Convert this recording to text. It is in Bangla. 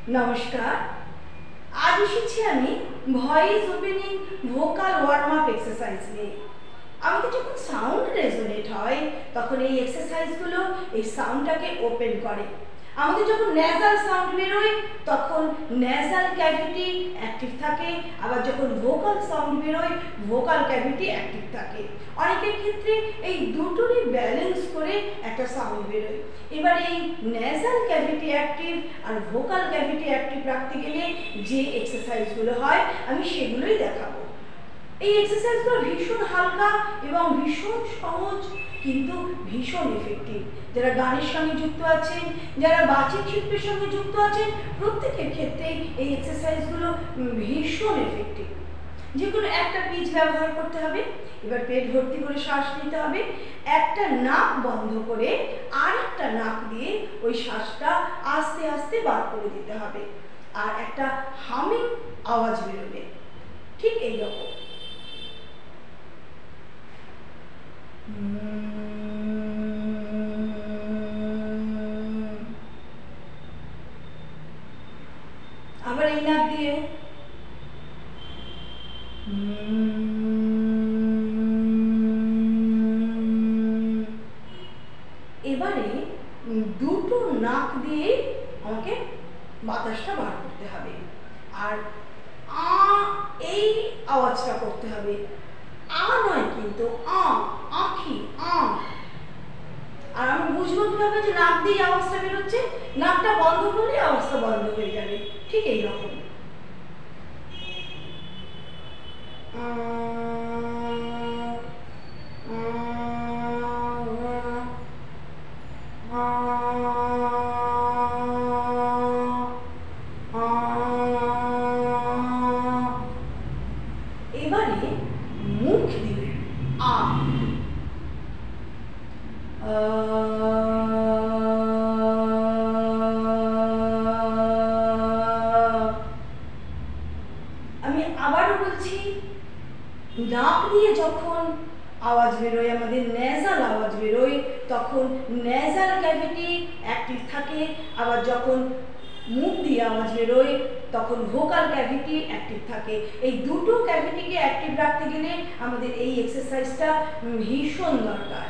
নমস্কার। আজ এসেছি আমি voice opening vocal warm up exercise নিয়ে। আমাদের যখন সাউন্ড রেজোনেট হয় তখন এই এক্সারসাইজগুলো এই সাউন্ডটাকে ওপেন করে। আমাদের যখন নেজাল সাউন্ড বেরোয় তখন নেজাল ক্যাভিটি অ্যাক্টিভ থাকে, আবার যখন ভোকাল সাউন্ড বেরোয় ভোকাল ক্যাভিটি অ্যাক্টিভ থাকে। অনেকের ক্ষেত্রে এই দুটোরই ব্যালেন্স করে একটা সাউন্ড বেরোয়। এবার এই নেজাল ক্যাভিটি অ্যাক্টিভ আর ভোকাল ক্যাভিটি অ্যাক্টিভ রাখতে গেলে যে এক্সারসাইজগুলো হয় আমি সেগুলোই দেখাবো। এই এক্সারসাইজগুলো ভীষণ হালকা এবং ভীষণ সহজ, কিন্তু ভীষণ এফেক্টিভ। যারা গানের সঙ্গে যুক্ত আছেন, যারা বাচিক শিল্পের সঙ্গে যুক্ত আছেন, প্রত্যেকের ক্ষেত্রেই এই এক্সারসাইজগুলো ভীষণ এফেক্টিভ। যে কোনো একটা পিচ ব্যবহার করতে হবে। এবার পেট ভর্তি করে শ্বাস নিতে হবে, একটা নাক বন্ধ করে আরেকটা নাক দিয়ে ওই শ্বাসটা আস্তে আস্তে বার করে দিতে হবে, আর একটা হামিং আওয়াজ বেরোবে, ঠিক এইরকম। আবার এই নাক দিয়ে এবারে দুটো নাক দিয়ে আমাকে বাতাসটা বার করতে হবে, আর এই আওয়াজটা করতে হবে। নয় কিন্তু আখি আর আমি বুঝবো কিভাবে যে নাক দিয়ে আওয়াজটা বেরোচ্ছে? নাকটা বন্ধ করলে আওয়াজটা বন্ধ হয়ে যাবে, ঠিক এইরকম। এবারে মুখ দিয়ে আমি আবারও বলছি, নাক দিয়ে যখন আওয়াজ বেরোয়, আমাদের নেজাল আওয়াজ বেরোয়, তখন নেজাল ক্যাভিটি অ্যাক্টিভ থাকে, আবার যখন মুখ দিয়ে আওয়াজ বেরোয় তখন ভোকাল ক্যাভিটি অ্যাক্টিভ থাকে। এই দুটো ক্যাভিটিকে অ্যাক্টিভ রাখতে গেলে আমাদের এই এক্সারসাইজটা ভীষণ দরকার।